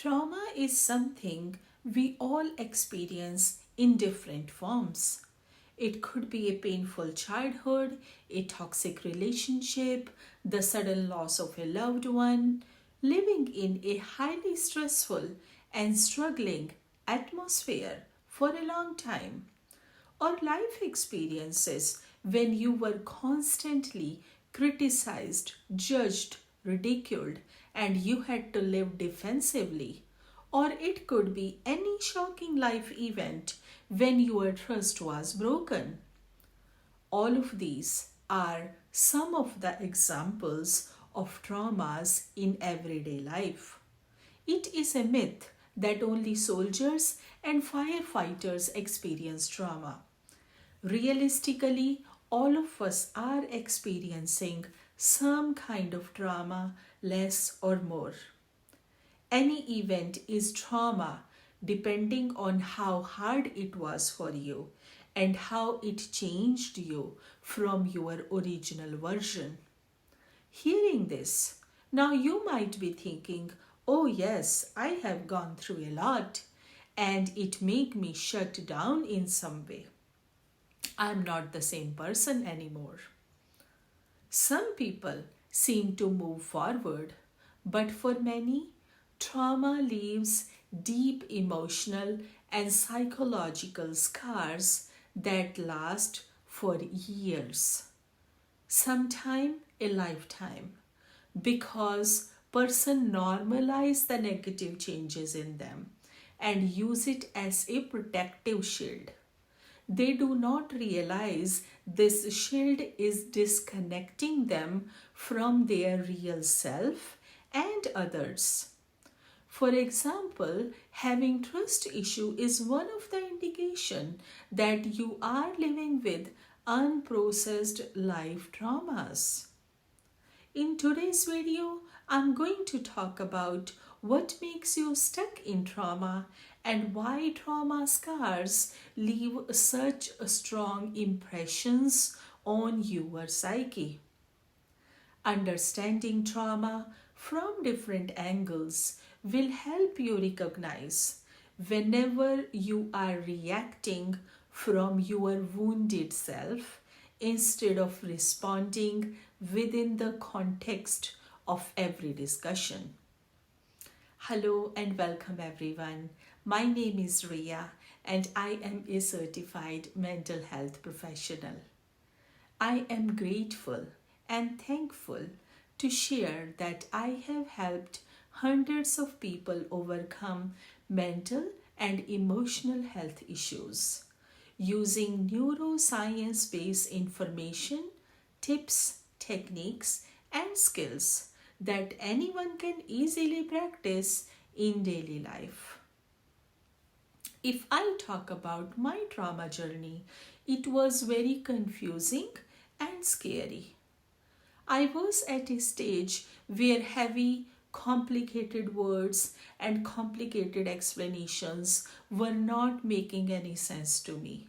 Trauma is something we all experience in different forms. It could be a painful childhood, a toxic relationship, the sudden loss of a loved one, living in a highly stressful and struggling atmosphere for a long time, or life experiences when you were constantly criticized, judged, ridiculed, and you had to live defensively. Or it could be any shocking life event when your trust was broken. All of these are some of the examples of traumas in everyday life. It is a myth that only soldiers and firefighters experience trauma. Realistically, all of us are experiencing some kind of trauma, less or more. Any event is trauma depending on how hard it was for you and how it changed you from your original version. Hearing this, now you might be thinking, oh yes, I have gone through a lot and it make me shut down in some way. I'm not the same person anymore. Some people seem to move forward, but for many, trauma leaves deep emotional and psychological scars that last for years, sometime a lifetime, because person normalize the negative changes in them and use it as a protective shield. They do not realize this shield is disconnecting them from their real self and others. For example, having trust issue is one of the indication that you are living with unprocessed life traumas. In today's video, I'm going to talk about what makes you stuck in trauma and why trauma scars leave such strong impressions on your psyche. Understanding trauma from different angles will help you recognize whenever you are reacting from your wounded self instead of responding within the context of every discussion. Hello and welcome everyone. My name is Ria and I am a certified mental health professional. I am grateful and thankful to share that I have helped hundreds of people overcome mental and emotional health issues using neuroscience based information, tips, techniques, and skills that anyone can easily practice in daily life. If I talk about my trauma journey, it was very confusing and scary. I was at a stage where heavy, complicated words and complicated explanations were not making any sense to me.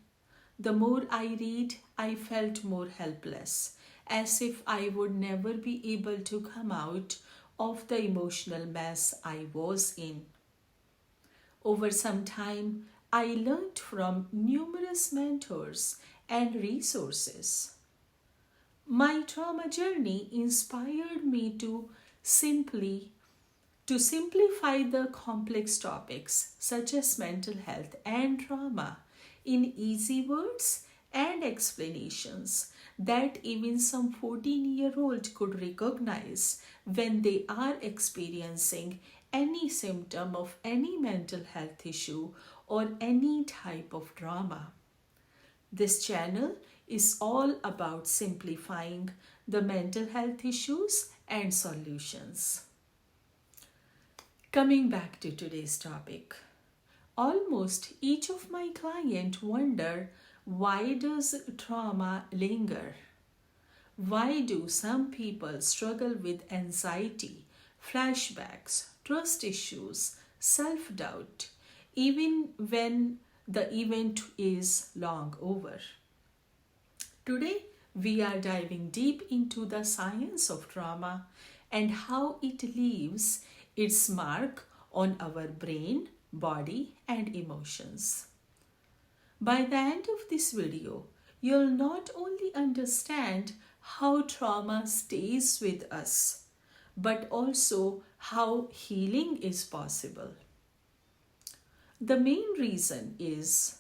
The more I read, I felt more helpless, as if I would never be able to come out of the emotional mess I was in. Over some time, I learned from numerous mentors and resources. My trauma journey inspired me to simplify the complex topics such as mental health and trauma in easy words and explanations that even some 14-year-old could recognize when they are experiencing any symptom of any mental health issue or any type of trauma. This channel is all about simplifying the mental health issues and solutions. Coming back to today's topic, almost each of my clients wonder, why does trauma linger? Why do some people struggle with anxiety, flashbacks, trust issues, self-doubt, even when the event is long over? Today, we are diving deep into the science of trauma and how it leaves its mark on our brain, body, and emotions. By the end of this video, you'll not only understand how trauma stays with us, but also how healing is possible. The main reason is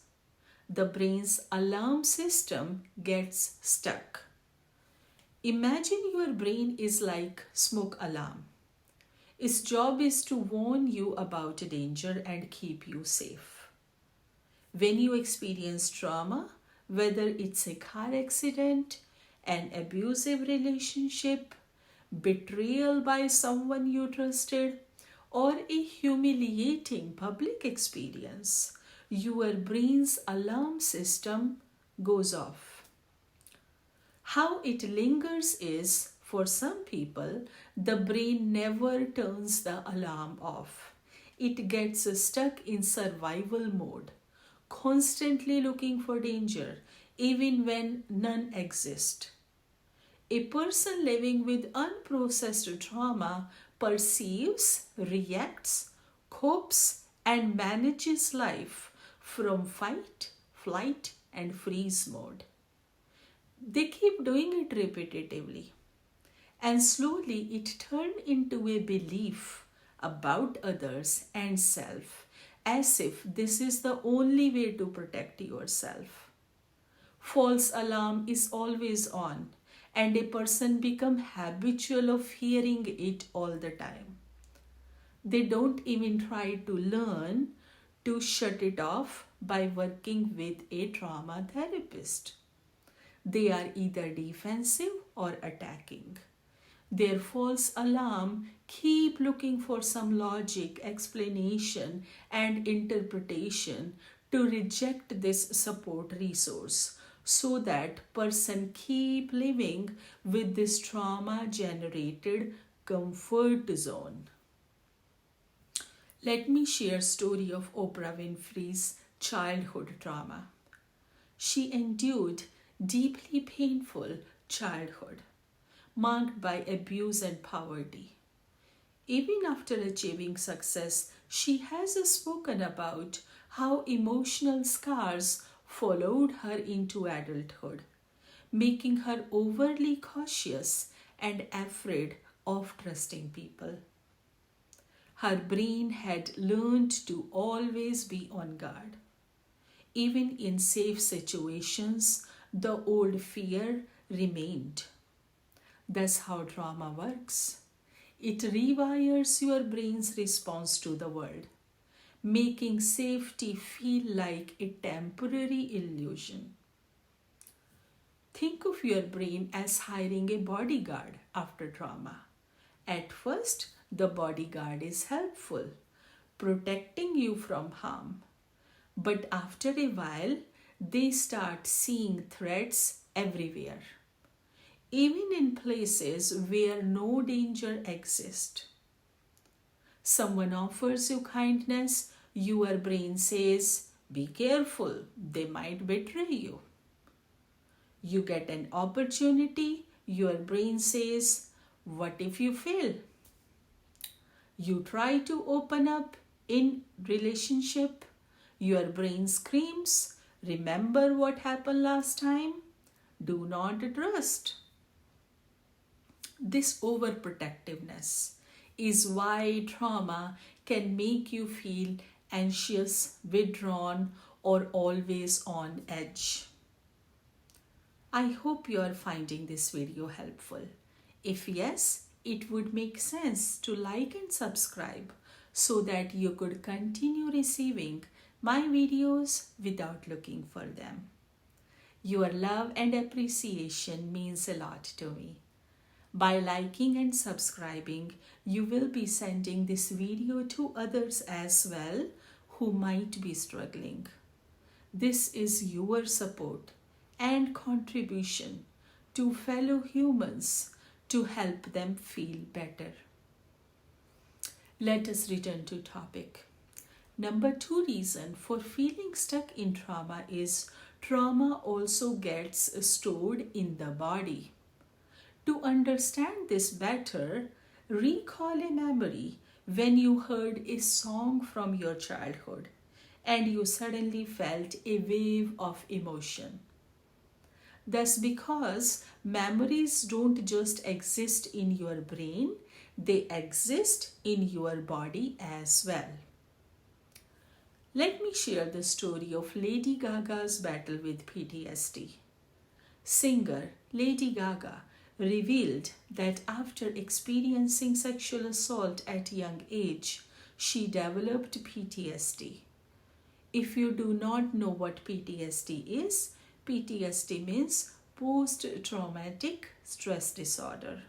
the brain's alarm system gets stuck. Imagine your brain is like smoke alarm. Its job is to warn you about danger and keep you safe. When you experience trauma, whether it's a car accident, an abusive relationship, betrayal by someone you trusted, or a humiliating public experience, your brain's alarm system goes off. How it lingers is, for some people, the brain never turns the alarm off. It gets stuck in survival mode, constantly looking for danger, even when none exist. A person living with unprocessed trauma perceives, reacts, copes, and manages life from fight, flight, and freeze mode. They keep doing it repetitively, and slowly it turned into a belief about others and self, as if this is the only way to protect yourself. False alarm is always on, and a person becomes habitual of hearing it all the time. They don't even try to learn to shut it off by working with a trauma therapist. They are either defensive or attacking. Their false alarm keep looking for some logic, explanation, and interpretation to reject this support resource, so that person keep living with this trauma generated comfort zone. Let me share story of Oprah Winfrey's childhood trauma. She endured deeply painful childhood marked by abuse and poverty. Even after achieving success, she has spoken about how emotional scars followed her into adulthood, making her overly cautious and afraid of trusting people. Her brain had learned to always be on guard. Even in safe situations, the old fear remained. That's how trauma works. It rewires your brain's response to the world, making safety feel like a temporary illusion. Think of your brain as hiring a bodyguard after trauma. At first, the bodyguard is helpful, protecting you from harm. But after a while, they start seeing threats everywhere, even in places where no danger exists. Someone offers you kindness, your brain says, "Be careful, they might betray you." You get an opportunity, your brain says, "What if you fail?" You try to open up in relationship, your brain screams, "Remember what happened last time? Do not trust." This overprotectiveness is why trauma can make you feel anxious, withdrawn, or always on edge. I hope you are finding this video helpful. If yes, it would make sense to like and subscribe so that you could continue receiving my videos without looking for them. Your love and appreciation means a lot to me. By liking and subscribing, you will be sending this video to others as well who might be struggling. This is your support and contribution to fellow humans to help them feel better. Let us return to topic. Number 2 reason for feeling stuck in trauma is trauma also gets stored in the body. To understand this better, recall a memory when you heard a song from your childhood and you suddenly felt a wave of emotion. That's because memories don't just exist in your brain, they exist in your body as well. Let me share the story of Lady Gaga's battle with PTSD. Singer Lady Gaga revealed that after experiencing sexual assault at a young age, she developed PTSD. If you do not know what PTSD is, PTSD means post traumatic stress disorder.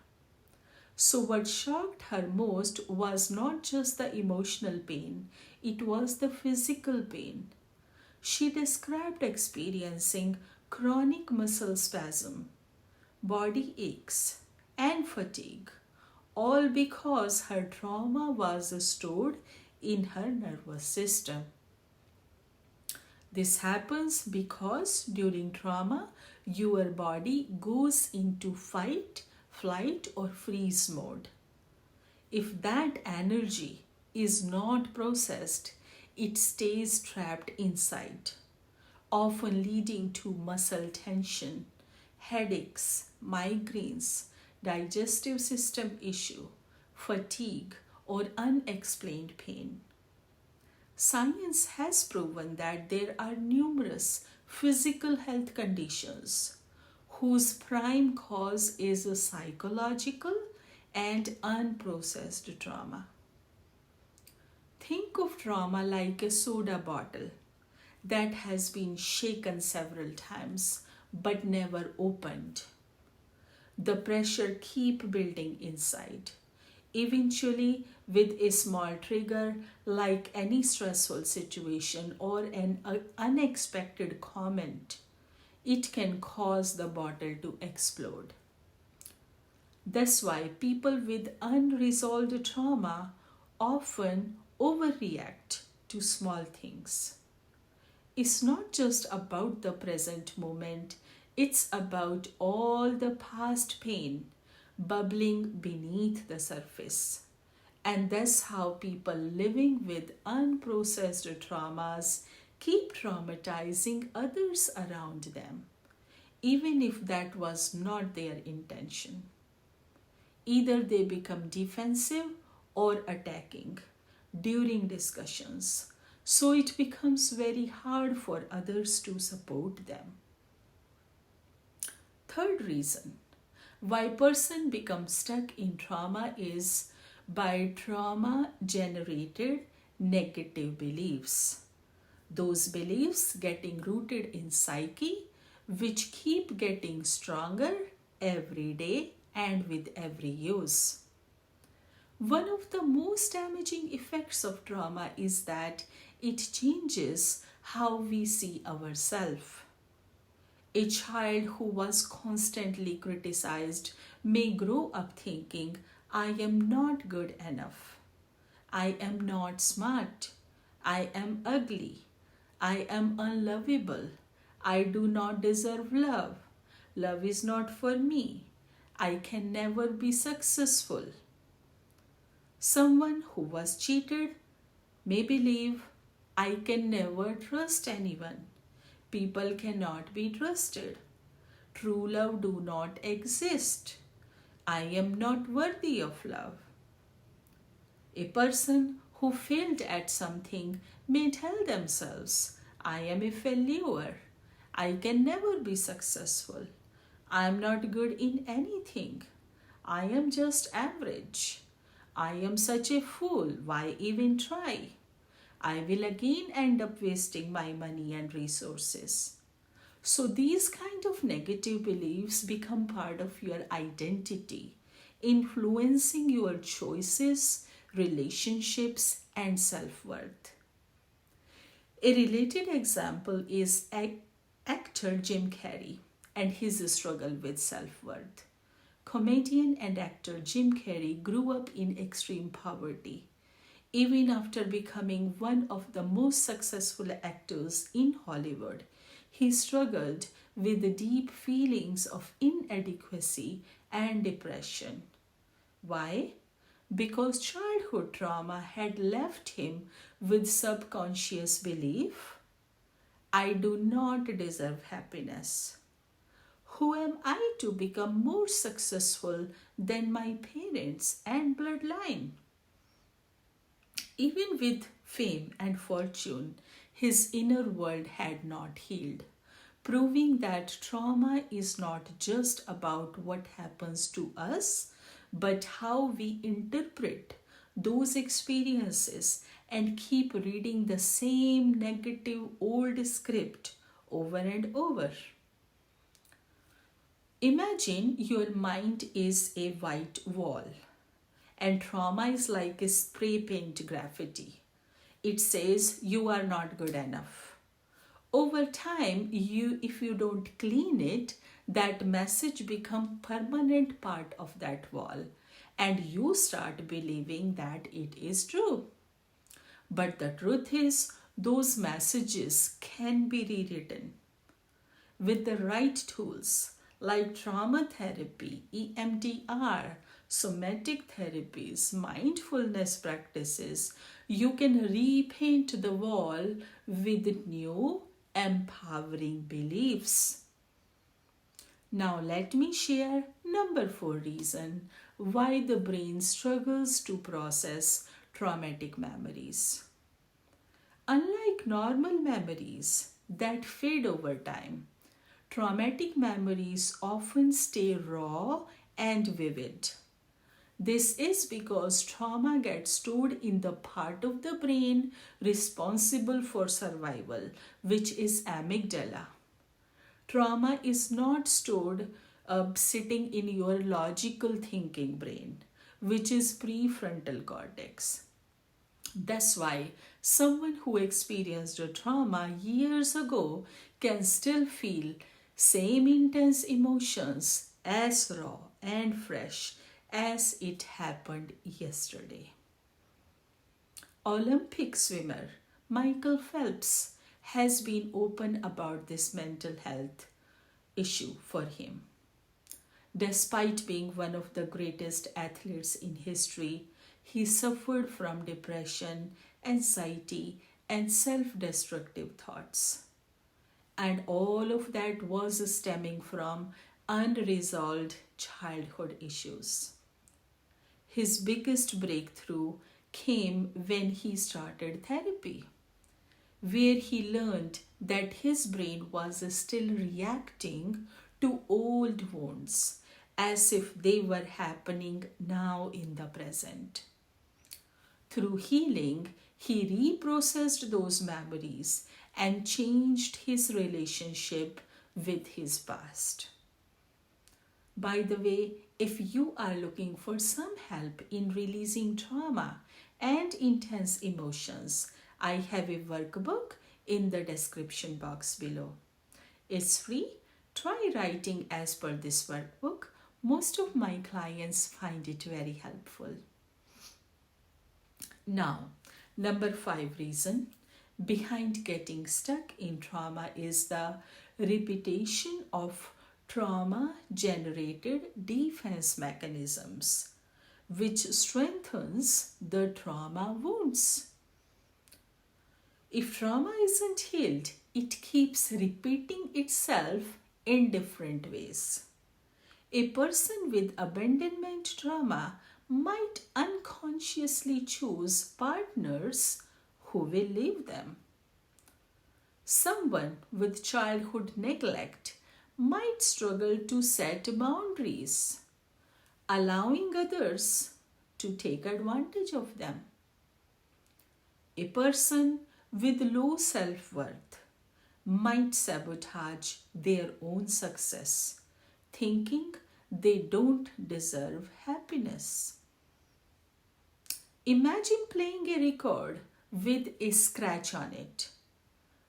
So, what shocked her most was not just the emotional pain, it was the physical pain. She described experiencing chronic muscle spasm, body aches, and fatigue, all because her trauma was stored in her nervous system. This happens because during trauma, your body goes into fight, flight, or freeze mode. If that energy is not processed, it stays trapped inside, often leading to muscle tension, headaches, migraines, digestive system issue, fatigue, or unexplained pain. Science has proven that there are numerous physical health conditions whose prime cause is a psychological and unprocessed trauma. Think of trauma like a soda bottle that has been shaken several times but never opened. The pressure keeps building inside. Eventually, with a small trigger like any stressful situation or an unexpected comment, it can cause the bottle to explode. That's why people with unresolved trauma often overreact to small things. It's not just about the present moment, it's about all the past pain bubbling beneath the surface. And that's how people living with unprocessed traumas keep traumatizing others around them, even if that was not their intention. Either they become defensive or attacking during discussions, so it becomes very hard for others to support them. Third reason why person becomes stuck in trauma is by trauma generated negative beliefs. Those beliefs getting rooted in psyche, which keep getting stronger every day and with every use. One of the most damaging effects of trauma is that it changes how we see ourselves. A child who was constantly criticized may grow up thinking, I am not good enough. I am not smart. I am ugly. I am unlovable. I do not deserve love. Love is not for me. I can never be successful. Someone who was cheated may believe, I can never trust anyone. People cannot be trusted. True love do not exist. I am not worthy of love. A person who failed at something may tell themselves, I am a failure. I can never be successful. I am not good in anything. I am just average. I am such a fool. Why even try? I will again end up wasting my money and resources. So these kind of negative beliefs become part of your identity, influencing your choices, relationships, and self-worth. A related example is actor Jim Carrey and his struggle with self-worth. Comedian and actor Jim Carrey grew up in extreme poverty. Even after becoming one of the most successful actors in Hollywood, he struggled with deep feelings of inadequacy and depression. Why? because childhood trauma had left him with subconscious belief, I do not deserve happiness. Who am I to become more successful than my parents and bloodline? Even with fame and fortune, his inner world had not healed, proving that trauma is not just about what happens to us, but how we interpret those experiences and keep reading the same negative old script over and over. Imagine your mind is a white wall and trauma is like a spray paint graffiti. It says you are not good enough. Over time, if you don't clean it, that message become permanent part of that wall and you start believing that it is true. But the truth is, those messages can be rewritten with the right tools like trauma therapy, EMDR, somatic therapies, mindfulness practices. You can repaint the wall with new empowering beliefs. Now let me share number 4 reason why the brain struggles to process traumatic memories. Unlike normal memories that fade over time, traumatic memories often stay raw and vivid. This is because trauma gets stored in the part of the brain responsible for survival, which is amygdala. Trauma is not stored sitting in your logical thinking brain, which is prefrontal cortex. That's why someone who experienced a trauma years ago can still feel same intense emotions as raw and fresh as it happened yesterday. Olympic swimmer Michael Phelps has been open about this mental health issue for him. Despite being one of the greatest athletes in history, he suffered from depression, anxiety, and self destructive thoughts. And all of that was stemming from unresolved childhood issues. His biggest breakthrough came when he started therapy, where he learned that his brain was still reacting to old wounds as if they were happening now in the present. Through healing, he reprocessed those memories and changed his relationship with his past. By the way, if you are looking for some help in releasing trauma and intense emotions, I have a workbook in the description box below. It's free. Try writing as per this workbook. Most of my clients find it very helpful. Now, number 5 reason behind getting stuck in trauma is the repetition of trauma generated defense mechanisms, which strengthens the trauma wounds. If trauma isn't healed, it keeps repeating itself in different ways. A person with abandonment trauma might unconsciously choose partners who will leave them. Someone with childhood neglect might struggle to set boundaries, allowing others to take advantage of them. A person with low self-worth might sabotage their own success, thinking they don't deserve happiness. Imagine playing a record with a scratch on it,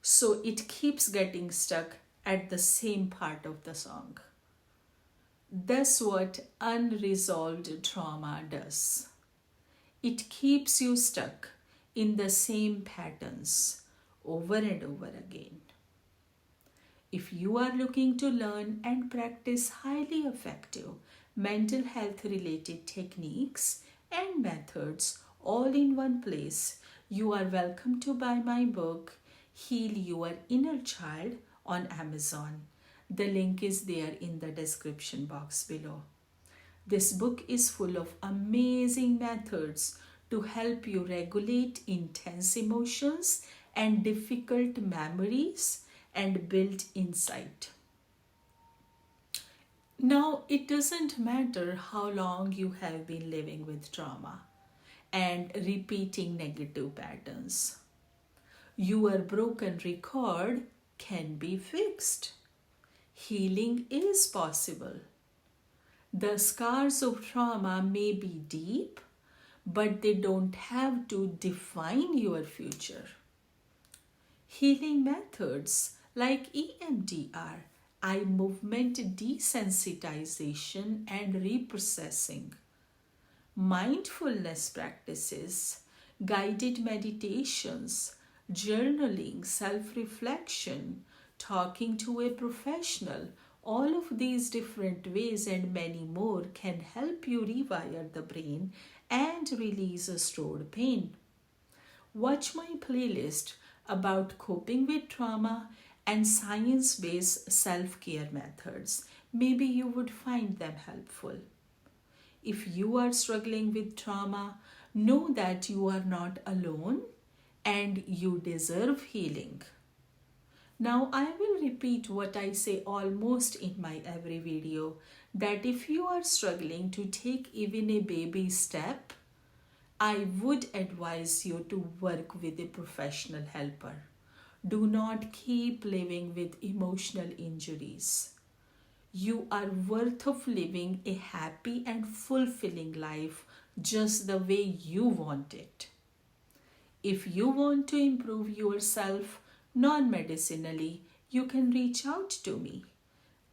so it keeps getting stuck at the same part of the song. That's what unresolved trauma does. It keeps you stuck in the same patterns over and over again. If you are looking to learn and practice highly effective mental health related techniques and methods all in one place, you are welcome to buy my book, Heal Your Inner Child, on Amazon. The link is there in the description box below. This book is full of amazing methods to help you regulate intense emotions and difficult memories and build insight. Now, it doesn't matter how long you have been living with trauma and repeating negative patterns. Your broken record can be fixed. Healing is possible. The scars of trauma may be deep, but they don't have to define your future. Healing methods like EMDR, eye movement desensitization and reprocessing, mindfulness practices, guided meditations, journaling, self-reflection, talking to a professional, all of these different ways and many more can help you rewire the brain and release stored pain. Watch my playlist about coping with trauma and science-based self-care methods. Maybe you would find them helpful. If you are struggling with trauma, know that you are not alone and you deserve healing. Now, I will repeat what I say almost in my every video, that if you are struggling to take even a baby step, I would advise you to work with a professional helper. Do not keep living with emotional injuries. You are worth of living a happy and fulfilling life just the way you want it. If you want to improve yourself non-medicinally, you can reach out to me.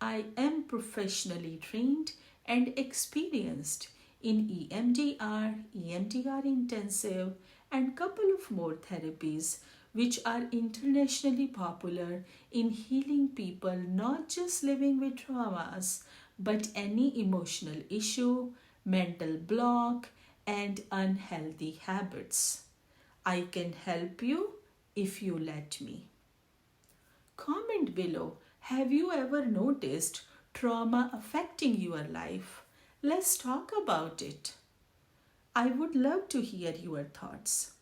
I am professionally trained and experienced in EMDR, EMDR intensive, and couple of more therapies which are internationally popular in healing people not just living with traumas but any emotional issue, mental block, and unhealthy habits. I can help you if you let me. Comment below, have you ever noticed trauma affecting your life? Let's talk about it. I would love to hear your thoughts.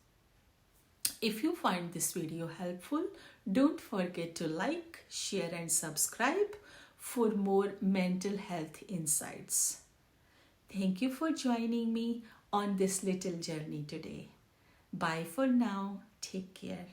If you find this video helpful, don't forget to like, share and subscribe for more mental health insights. Thank you for joining me on this little journey today. Bye for now. Take care.